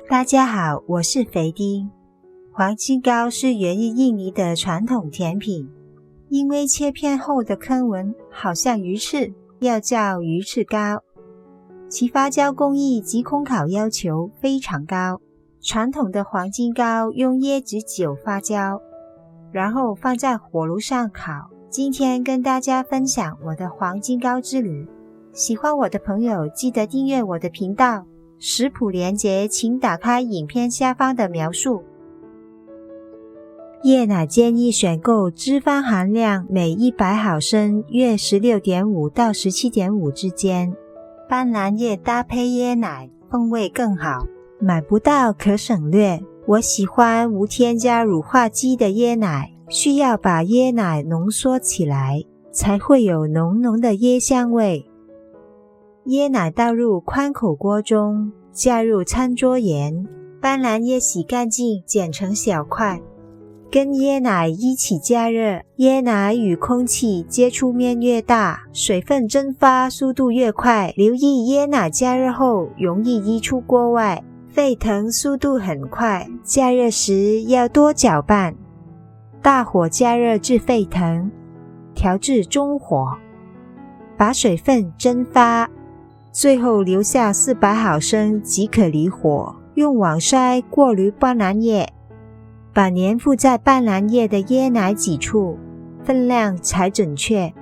大家好，我是肥丁。黄金糕是源于印尼的传统甜品，因为切片后的坑纹好像鱼翅，要叫鱼翅糕。其发酵工艺及烘烤要求非常高。传统的黄金糕用椰子酒发酵，然后放在火炉上烤。今天跟大家分享我的黄金糕之旅。喜欢我的朋友记得订阅我的频道，食谱连结请打开影片下方的描述。椰奶建议选购脂肪含量每100毫升约 16.5 到 17.5 之间，斑斓叶搭配椰奶风味更好，买不到可省略。我喜欢无添加乳化剂的椰奶，需要把椰奶浓缩起来，才会有浓浓的椰香味。椰奶倒入宽口锅中，加入餐桌盐，斑斓叶洗干净剪成小块，跟椰奶一起加热。椰奶与空气接触面越大，水分蒸发速度越快，留意椰奶加热后容易溢出锅外，沸腾速度很快，加热时要多搅拌。大火加热至沸腾，调至中火，把水分蒸发，最后留下400毫升即可离火，用网筛过滤斑斓叶，把粘附在斑斓叶的椰奶挤出，分量才准确。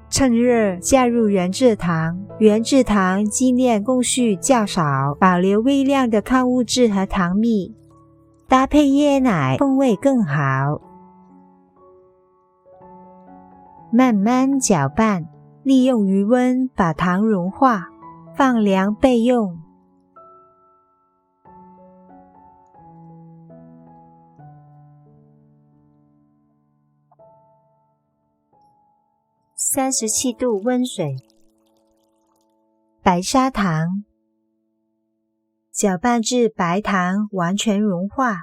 趁热加入原制糖，原制糖精炼工序较少，保留微量的矿物质和糖蜜，搭配椰奶风味更好。慢慢搅拌，利用余温把糖融化，放凉备用。37度温水，白砂糖，搅拌至白糖完全融化。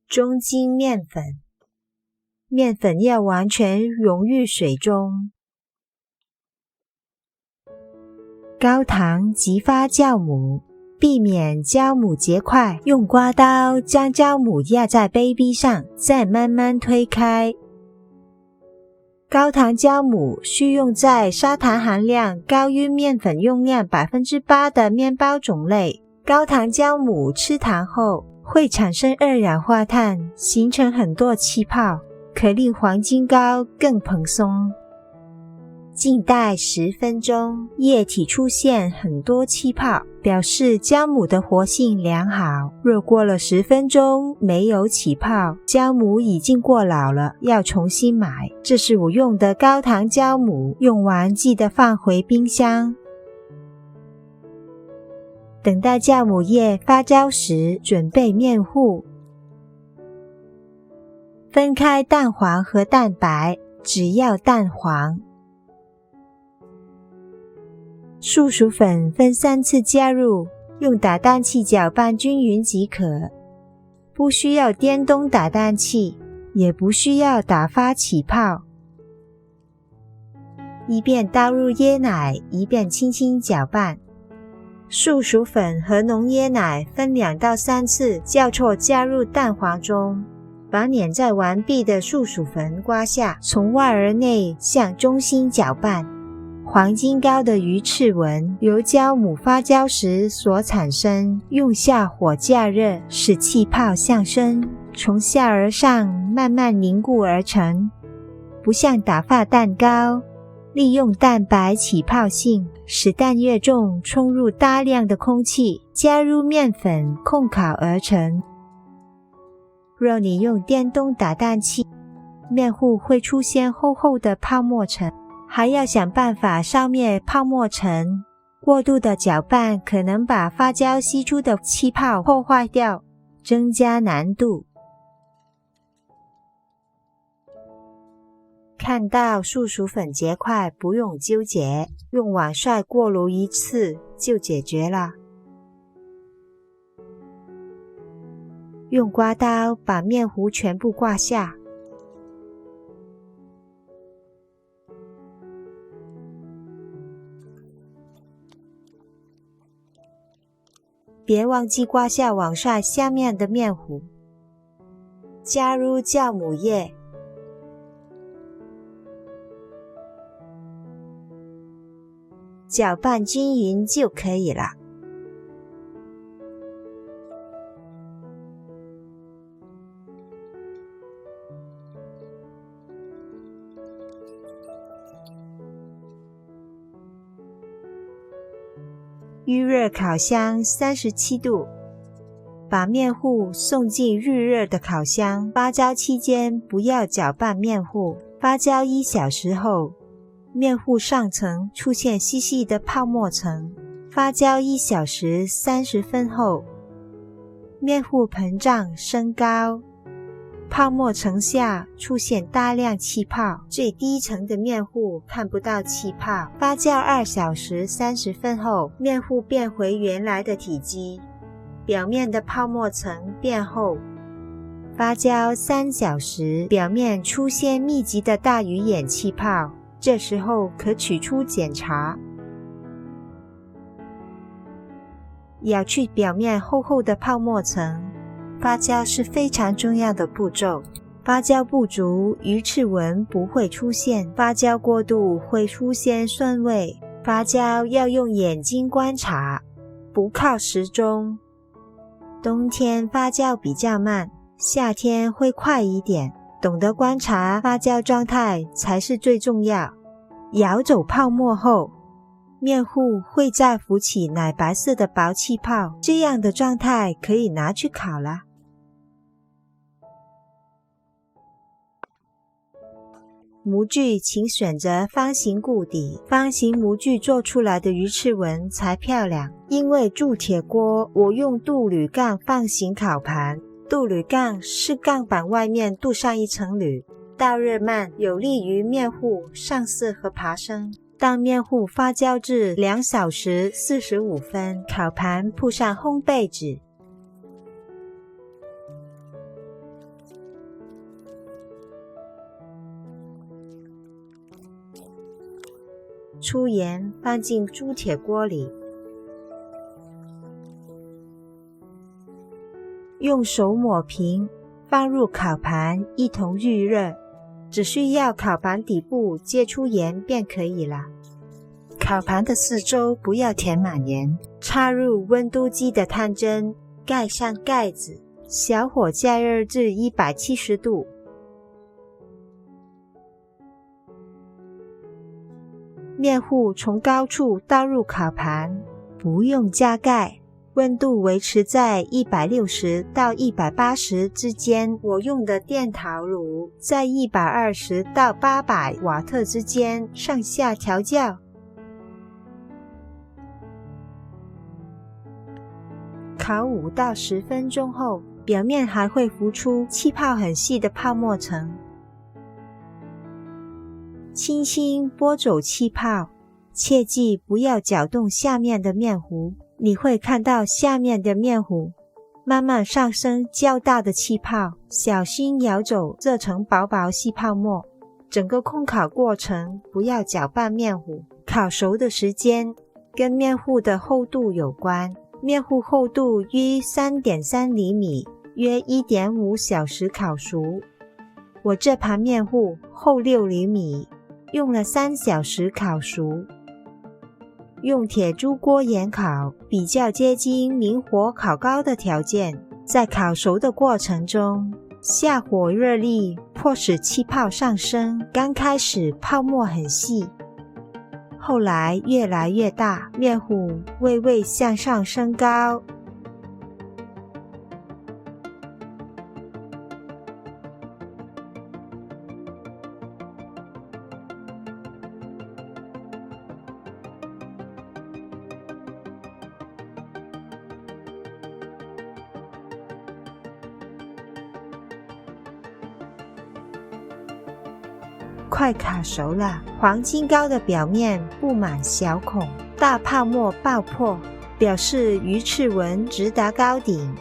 中筋面粉，面粉要完全溶于水中。高糖及发酵母，避免酵母结块，用刮刀将酵母压在杯壁上，再慢慢推开。高糖酵母需用在砂糖含量高于面粉用量 8% 的面包种类。高糖酵母吃糖后会产生二氧化碳，形成很多气泡，可令黄金糕更蓬松。静待10分钟，液体出现很多气泡，表示酵母的活性良好。若过了10分钟没有起泡，酵母已经过老了，要重新买。这是我用的高糖酵母，用完记得放回冰箱。等待酵母液发酵时，准备面糊。分开蛋黄和蛋白，只要蛋黄。树薯粉分3次加入，用打蛋器搅拌均匀即可，不需要电动打蛋器，也不需要打发起泡。一边倒入椰奶，一边轻轻搅拌。树薯粉和浓椰奶分2到3次交错加入蛋黄中，把碾在完毕的树薯粉刮下，从外而内向中心搅拌。黄金糕的鱼翅纹由酵母发酵时所产生，用下火加热，使气泡上升，从下而上慢慢凝固而成。不像打发蛋糕，利用蛋白起泡性，使蛋液中充入大量的空气，加入面粉控烤而成。若你用电动打蛋器，面糊会出现厚厚的泡沫层，还要想办法烧灭泡沫层。过度的搅拌可能把发酵吸出的气泡破坏掉，增加难度。看到树薯粉结块不用纠结，用网筛过炉1次就解决了。用刮刀把面糊全部刮下。别忘记刮下网晒下面的面糊。加入酵母液，搅拌均匀就可以了。预热烤箱37度，把面糊送进预热的烤箱，发酵期间不要搅拌面糊。发酵1小时后，面糊上层出现细细的泡沫层。发酵1小时30分后，面糊膨胀升高，泡沫层下出现大量气泡，最低层的面糊看不到气泡。发酵2小时30分后，面糊变回原来的体积，表面的泡沫层变厚。发酵3小时，表面出现密集的大鱼眼气泡，这时候可取出检查。舀去表面厚厚的泡沫层。发酵是非常重要的步骤，发酵不足，鱼翅纹不会出现；发酵过度会出现酸味。发酵要用眼睛观察，不靠时钟。冬天发酵比较慢，夏天会快一点。懂得观察发酵状态才是最重要。舀走泡沫后，面糊会再浮起奶白色的薄气泡，这样的状态可以拿去烤了。模具请选择方形固底，方形模具做出来的鱼翅纹才漂亮。因为铸铁锅，我用镀铝杠方形烤盘，镀铝杠是杠板外面镀上一层铝，导热慢，有利于面糊上色和爬升。当面糊发酵至2小时45分，烤盘铺上烘焙纸，出盐放进铸铁锅里，用手抹平，放入烤盘一同预热，只需要烤盘底部接出盐便可以了。烤盘的四周不要填满盐，插入温度计的探针，盖上盖子，小火加热至170度。面糊从高处倒入烤盘，不用加盖，温度维持在160到180之间。我用的电陶炉在120到800瓦特之间上下调校。烤5到10分钟后，表面还会浮出气泡很细的泡沫层。轻轻拨走气泡，切记不要搅动下面的面糊，你会看到下面的面糊慢慢上升较大的气泡，小心舀走这层薄薄细泡沫。整个烘烤过程不要搅拌面糊。烤熟的时间跟面糊的厚度有关，面糊厚度约 3.3 厘米，约 1.5 小时烤熟。我这盘面糊厚6厘米，用了3小时烤熟。用铁铸锅盐烤，比较接近明火烤高的条件。在烤熟的过程中，下火热力迫使气泡上升，刚开始泡沫很细，后来越来越大，面糊微微向上升高。快烤熟了，黄金糕的表面布满小孔，大泡沫爆破，表示鱼翅纹直达糕顶。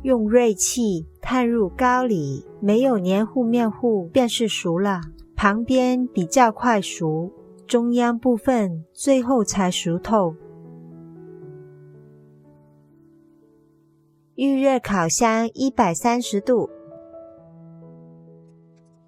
用锐器探入糕里，没有黏糊面糊便是熟了，旁边比较快熟，中央部分最后才熟透。预热烤箱130度。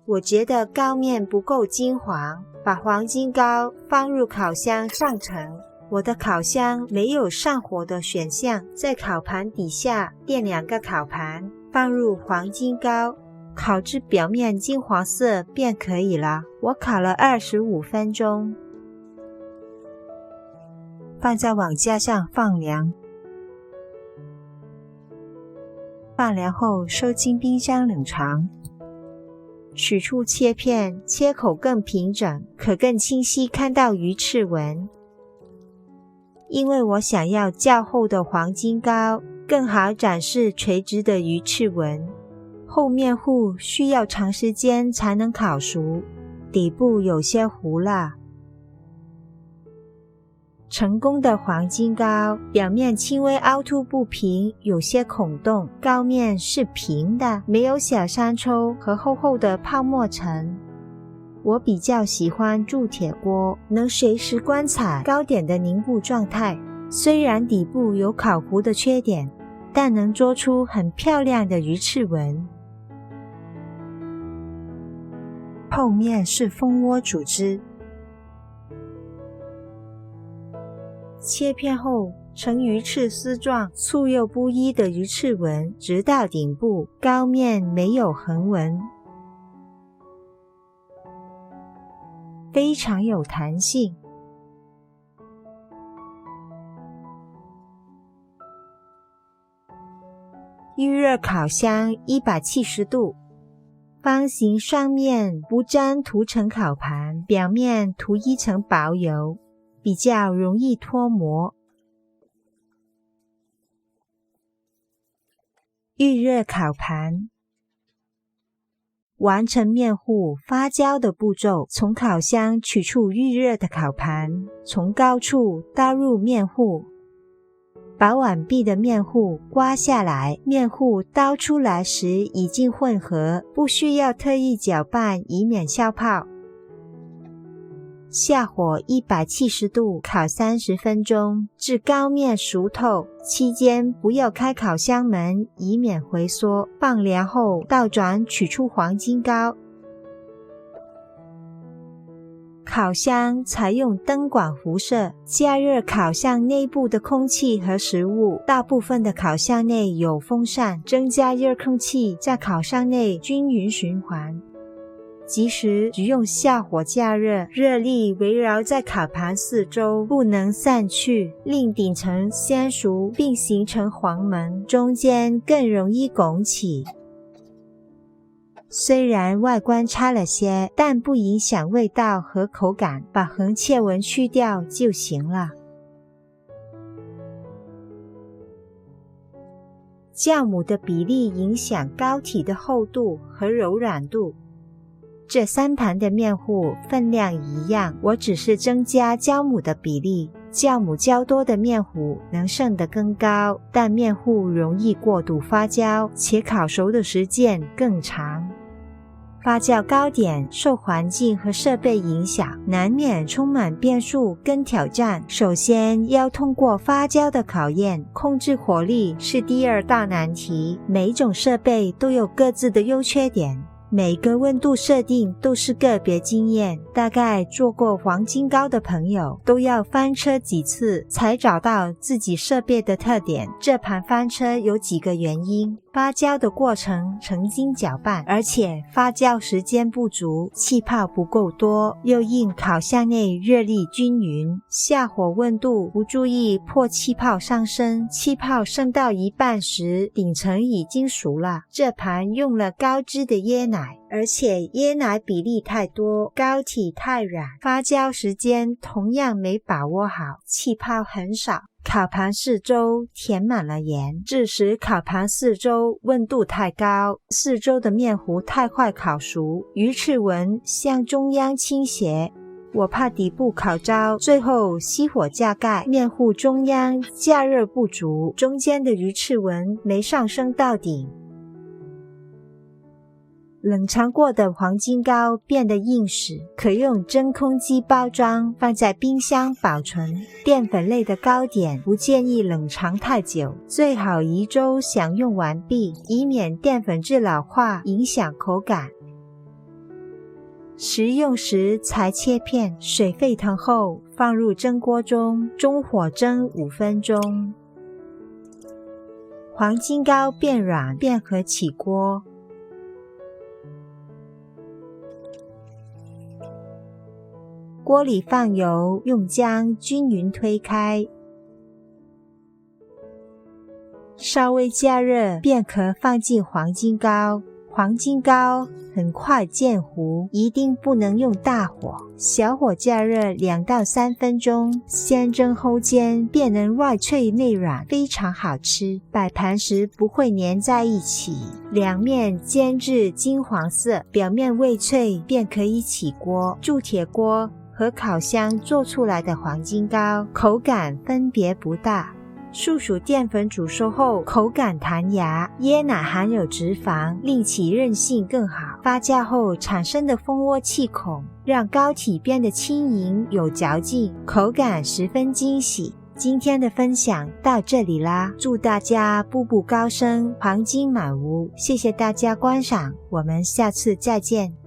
我觉得膏面不够金黄，把黄金膏放入烤箱上层。我的烤箱没有上火的选项，在烤盘底下垫2个烤盘，放入黄金膏，烤至表面金黄色便可以了。我烤了25分钟，放在网架上放凉。放凉后收进冰箱冷藏。取出切片，切口更平整，可更清晰看到鱼翅纹。因为我想要较厚的黄金膏，更好展示垂直的鱼翅纹。后面糊需要长时间才能烤熟，底部有些糊了。成功的黄金膏表面轻微凹凸不平，有些孔洞，膏面是平的，没有小山丘和厚厚的泡沫层。我比较喜欢铸铁锅，能随时观察糕点的凝固状态。虽然底部有烤糊的缺点，但能做出很漂亮的鱼翅纹。后面是蜂窝组织。切片后呈鱼翅丝状，粗幼不一的鱼翅纹直到顶部，膏面没有横纹，非常有弹性。预热烤箱170度，方形双面不粘涂层烤盘，表面涂一层薄油，比较容易脱模。预热烤盘，完成面糊发酵的步骤，从烤箱取出预热的烤盘，从高处倒入面糊，把完毕的面糊刮下来，面糊倒出来时已经混合，不需要特意搅拌以免消泡。下火170度烤30分钟，至膏面熟透，期间不要开烤箱门，以免回缩。放凉后倒转取出黄金膏。烤箱采用灯管辐射，加热烤箱内部的空气和食物。大部分的烤箱内有风扇，增加热空气在烤箱内均匀循环。即使只用下火加热，热力围绕在烤盘四周，不能散去，令顶层先熟并形成黄门，中间更容易拱起。虽然外观差了些，但不影响味道和口感，把横切纹去掉就行了。酵母的比例影响膏体的厚度和柔软度。这3盘的面糊分量一样，我只是增加酵母的比例。酵母较多的面糊能升得更高，但面糊容易过度发酵，且烤熟的时间更长。发酵糕点受环境和设备影响，难免充满变数跟挑战。首先要通过发酵的考验，控制火力是第2大难题。每种设备都有各自的优缺点，每个温度设定都是个别经验，大概做过黄金糕的朋友都要翻车几次才找到自己设备的特点。这盘翻车有几个原因：发酵的过程曾经搅拌，而且发酵时间不足，气泡不够多，又因烤箱内热力均匀，下火温度不注意破气泡上升，气泡升到一半时，顶层已经熟了。这盘用了高脂的椰奶，而且椰奶比例太多，膏体太软，发酵时间同样没把握好，气泡很少。烤盘四周填满了盐，致使烤盘四周温度太高，四周的面糊太快烤熟，鱼翅纹向中央倾斜。我怕底部烤焦，最后熄火加盖，面糊中央加热不足，中间的鱼翅纹没上升到顶。冷藏过的黄金糕变得硬实，可用真空机包装，放在冰箱保存。淀粉类的糕点不建议冷藏太久，最好1周享用完毕，以免淀粉质老化影响口感。食用时才切片，水沸腾后放入蒸锅中，中火蒸5分钟。黄金糕变软便可起锅。锅里放油，用姜均匀推开，稍微加热便可放进黄金糕。黄金糕很快见糊，一定不能用大火，小火加热2到3分钟，先蒸后煎，便能外脆内软，非常好吃。摆盘时不会粘在一起，两面煎至金黄色，表面微脆，便可以起锅。铸铁锅和烤箱做出来的黄金糕口感分别不大。树薯淀粉煮熟后口感弹牙，椰奶含有脂肪，令其韧性更好。发酵后产生的蜂窝气孔让糕体变得轻盈有嚼劲，口感十分惊喜。今天的分享到这里啦，祝大家步步高升，黄金满屋。谢谢大家观赏，我们下次再见。